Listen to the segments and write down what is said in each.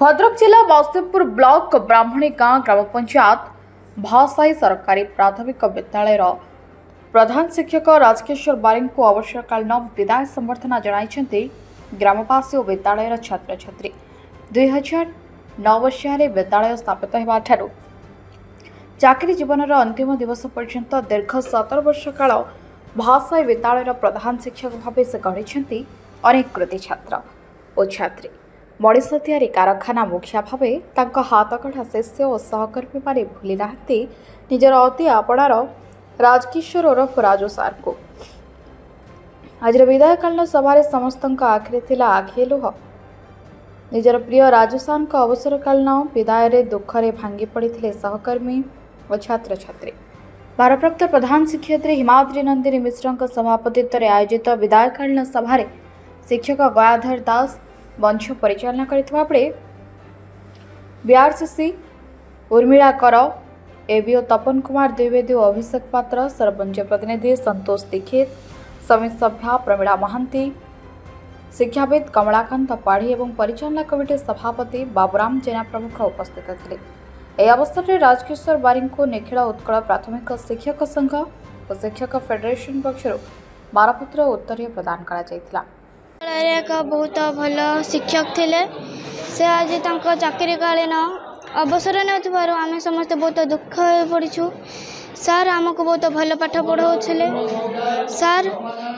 भद्रक जिला बासदेवपुर ब्लॉक ब्राह्मणी गाँ ग्राम पंचायत भासाई सरकारी प्राथमिक विद्यालय प्रधान शिक्षक राजकेश्वर बारिंग को अवसरकालीन विदाय संबर्धना जणाइछन्ति ग्रामवासी और विद्यालय छात्र छात्री 2009 मसीह विद्यालय स्थापित होगा चाकरी जीवन अंतिम दिवस पर्यंत दीर्घ 17 वर्ष काल भासाई विद्यालय प्रधान शिक्षक भाव से गढ़ी अनेक कृति छात्र और छात्री मनीष तैयारी कारखाना मुखिया भाव हाथगढ़ा शिष्य और सहकर्मी मैंने भूली ना निजर अति आपणार राजकिशोर ओरफ राजू सार को आज विदायकालीन सभारे समस्त आखिरी थिला आखिए लुह निजर प्रिय राजू सार अवसरकालीन विदाय दुखरे भांगी पड़ते सहकर्मी और छात्र छात्री भारप्राप्त प्रधान शिक्षयित्री हिमाद्री नंदिनी मिश्र सभापतित्व आयोजित विदायकालीन सभारे शिक्षक गयाधर दास मंच परिचालना करथिबा बेले बीआरसीसी उर्मिला कर एबीओ तपन कुमार द्विवेदी और अभिषेक पात्र सरपंच प्रतिनिधि संतोष दीक्षित समिति सभ्या प्रमीला महांती शिक्षाविद कमलाकांत पाढ़ी और परिचालना कमिटी सभापति बाबूराम जेना प्रमुख उपस्थित थे। यह अवसर में राजकिशोर बारिंग को निखिल उत्कल प्राथमिक शिक्षक संघ और शिक्षक फेडरेशन पक्षर मारपत्र उत्तर प्रदान करा एक बहुत भल शिक्षक थे से आज चाकरी कालीन अवसर आम समस्त बहुत दुख पड़ू सार आमको बहुत भल पाठ पढ़ाऊले सार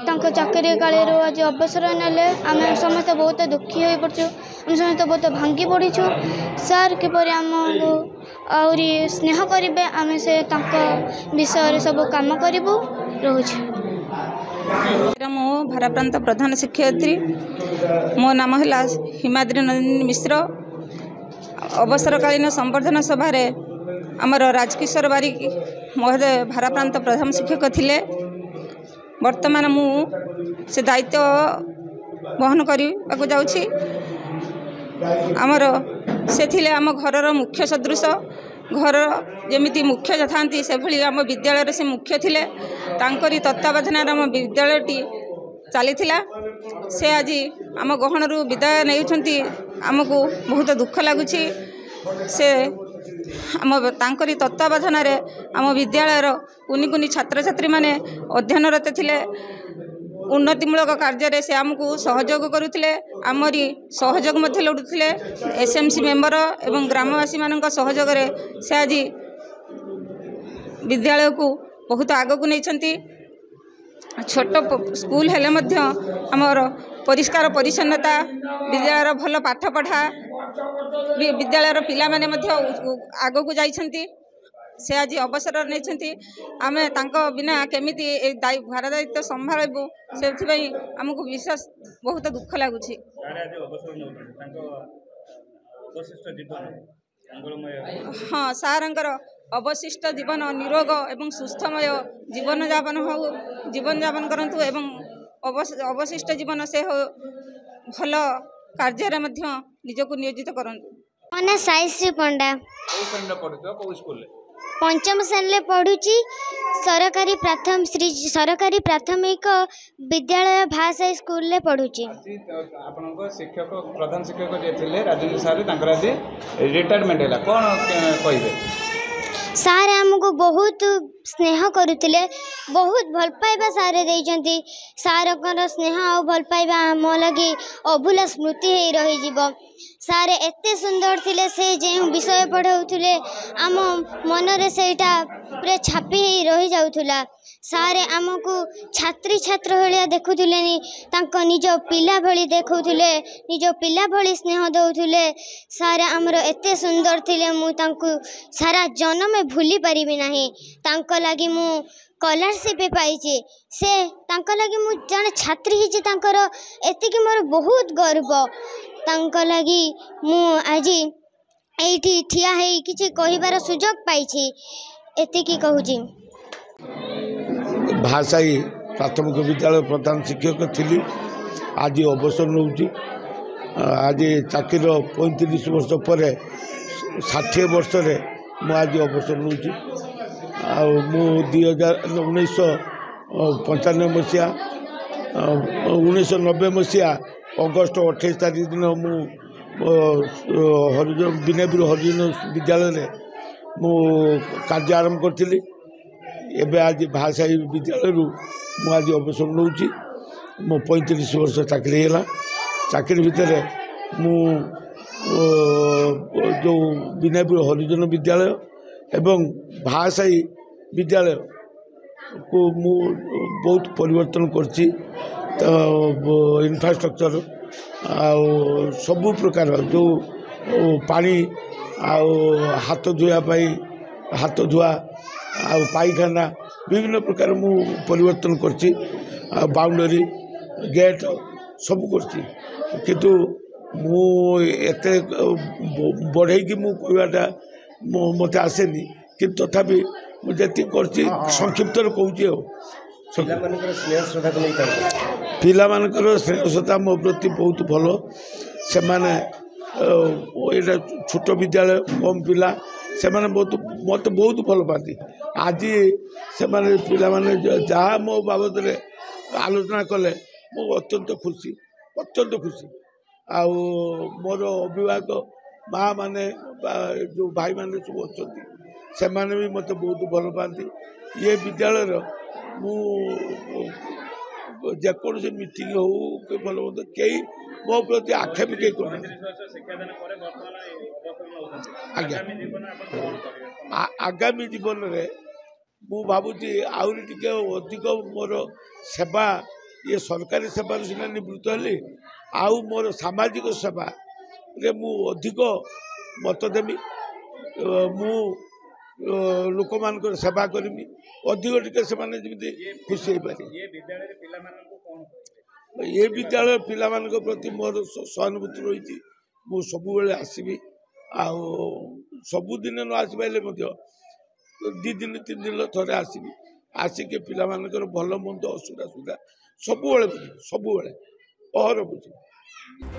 चाकरी काल आज अवसर नेले आम समस्त बहुत दुखी हो पड़ू आम समस्त बहुत भांगी पड़ू सार किपर आमको आहरी स्नेह करेंगे आम से विषय सब कम करूँ रोच मो भारप्रांत प्रधान शिक्षयित्री मो नाम है हिमाद्री नंदिनी मिश्र अवसरकालीन संबर्धना सभा आमर राजकिशोर बारिक महोदय भारप्रांत प्रधान शिक्षक थिले वर्तमान मु से दायित्व वहन करने जाऊँगी आमर से थिले आम घर मुख्य सदृश घर जमीती मुख्य था से भली आम विद्यालय से मुख्य थिले तांकरी तत्वावधान आम विद्यालयटी चली से आज आम गहन विदाय नहीं आमको बहुत दुख लगुच से आम तांकरी तत्वावधान आम विद्यालयर कुनि कुनि छात्र छात्री माने अध्ययनरत थिले उन्नतिमूलक कार्य से आमको सहयोग करुले आमरी सहयोग लोड़ुले एसएमसी मेंबर एवं ग्रामवासी मान सहयोग से आज विद्यालय को बहुत आग को नहीं छोट स्कूल हेले आमर परिष्कार परिच्छन्नता विद्यालय भल पाठ पढ़ा विद्यालय पिला माने आग को जाइछंती से आज अवसर नहीं आम बिना केमिति भार दायित्व संभालू से आमको विशेष बहुत दुख लगुच हाँ सारंकर अवशिष्ट जीवन निरोग एवं सुस्थमय जीवन जापन करंतु एवं अवशिष्ट जीवन से भल कार्य निजक नियोजित करंतु। मन साईश्री पंडा पंचम श्रेणी पढ़ुची सरकारी प्राथमिक विद्यालय भासाई स्कूल ले पढ़ुची। शिक्षक प्रधान शिक्षक जे थिले राजेंद्र सार रिटायरमेंट है कौन कहिबे सार आमको बहुत स्नेह करुले बहुत भल पाइबा सारे देइचंती सारकर स्नेह और भल पाइबा आम लगी अभूला स्मृति हो रही सारे एते सुंदर थिले से जो विषय पढ़ाऊले आम मनरे सेटा पूरा छापी रही जाऊला सारे आमको छात्री छात्र भाया देखुले निज पिला भली देखुले निज पिला भली स्नेह दौले सारे आमर एते सुंदर थिले मु सारा जन्म भूली पारिबी नाही तांको लागी मु स्कॉलरशिप पाई से तांको लागी मु जने छात्री हिची तांकर एतिकी मोर बहुत गर्व तांको लागी मु आज एठी ठिया है किछि कहिबार सुजोग पाई एतिकी कहूची। भासाई प्राथमिक विद्यालय प्रधान शिक्षक थी आज अवसर नौची आज चाकरी 35 वर्ष पर 60 वर्ष आज अवसर नौची मु 1995 मसीहा 1990 मसीहा अगस्ट 28 तारीख दिन मु ହରିଜନ ବିନୟପୁର ହରିଜନ ବିଦ୍ୟାଳୟରେ ମୁଁ କାର୍ଯ୍ୟ ଆରମ୍ଭ କରିଥିଲି। ଏବେ ଆଜି ଭାଷାୟୀ ବିଦ୍ୟାଳୟରୁ ମୁଁ ଆଜି ଅବସର ନେଉଛି। ମୋ 35 ବର୍ଷ ଚାକିରି ହେଲା। ଚାକିରି ଭିତରେ ମୁଁ ଯେଉଁ ବିନୟପୁର ହରିଜନ ବିଦ୍ୟାଳୟ ଏବଂ ଭାଷାୟୀ ବିଦ୍ୟାଳୟକୁ ମୁଁ ବହୁତ ପରିବର୍ତ୍ତନ କରିଛି। ତ ଇନଫ୍ରାଷ୍ଟ୍ରକ୍ଚର ଆଉ ସବୁ ପ୍ରକାର ଯେଉଁ ପାଣି ଆଉ ହାତ ଧୋଇବା ପାଇଁ ହାତ ଧୁଆ ଆଉ ପାଇଖାନା ବିଭିନ୍ନ ପ୍ରକାର ମୁଁ ପରିବର୍ତ୍ତନ କରିଛି। ଆଉ ବାଉଣ୍ଡରୀ ଗେଟ୍ ସବୁ କରିଛି। କିନ୍ତୁ ମୁଁ ଏତେ ବଢ଼େଇକି ମୁଁ କହିବାଟା ମୋତେ ଆସେନି। କିନ୍ତୁ ତଥାପି ମୁଁ ଯେତିକି କରିଛି ସଂକ୍ଷିପ୍ତରେ କହୁଛି। ଆଉ ପିଲାମାନଙ୍କର ସ୍ନେହ ଶ୍ରଦ୍ଧା ମୋ ପ୍ରତି ବହୁତ ଭଲ। ସେମାନେ ଏଇଟା ଛୋଟ ବିଦ୍ୟାଳୟ, କମ୍ ପିଲା, ସେମାନେ ମୋତେ ବହୁତ ଭଲ ପାଆନ୍ତି। ଆଜି ସେମାନେ ପିଲାମାନେ ଯାହା ମୋ ବାବଦରେ ଆଲୋଚନା କଲେ ମୁଁ ଅତ୍ୟନ୍ତ ଖୁସି। ଆଉ ମୋର ଅଭିଭାବକ ମା' ମାନେ ବା ଯେଉଁ ଭାଇମାନେ ସବୁ ଅଛନ୍ତି ସେମାନେ ବି ମୋତେ ବହୁତ ଭଲ ପାଆନ୍ତି। ଏ ବିଦ୍ୟାଳୟର ମୁଁ ଯେକୌଣସି ମିଟିଂ ହେଉ କି ଭଲ ମନ୍ଦ କେହି ମୋ ପ୍ରତି ଆକ୍ଷେପ କେହି କରୁନାହାନ୍ତି। ଆଜ୍ଞା, ଆଗାମୀ ଜୀବନରେ ମୁଁ ଭାବୁଛି ଆହୁରି ଟିକେ ଅଧିକ ମୋର ସେବା, ଇଏ ସରକାରୀ ସେବାରୁ ସିନା ନିବୃତ୍ତ ହେଲି, ଆଉ ମୋର ସାମାଜିକ ସେବାରେ ମୁଁ ଅଧିକ ମତ ଦେବି। ମୁଁ ଲୋକମାନଙ୍କର ସେବା କରିବି, ଅଧିକ ଟିକେ ସେମାନେ ଯେମିତି ଖୁସି ହେଇପାରିବେ। ଏ ବିଦ୍ୟାଳୟ ପିଲାମାନଙ୍କ ପ୍ରତି ମୋର ସହାନୁଭୂତି ରହିଛି। ମୁଁ ସବୁବେଳେ ଆସିବି। ଆଉ ସବୁଦିନ ନ ଆସିପାରିଲେ ମଧ୍ୟ 2 ଦିନ 3 ଦିନ ଥରେ ଆସିବି। ଆସିକି ପିଲାମାନଙ୍କର ଭଲ ମନ୍ଦ ଅସୁବିଧା ସବୁବେଳେ ପହର ବୁଝିବି।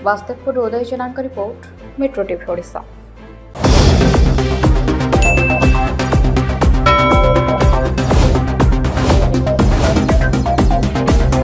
ବାସ୍ତବପୁର ଉଦୟ ଜେନାଙ୍କ ରିପୋର୍ଟ, मेट्रो टीवी ओडिशा।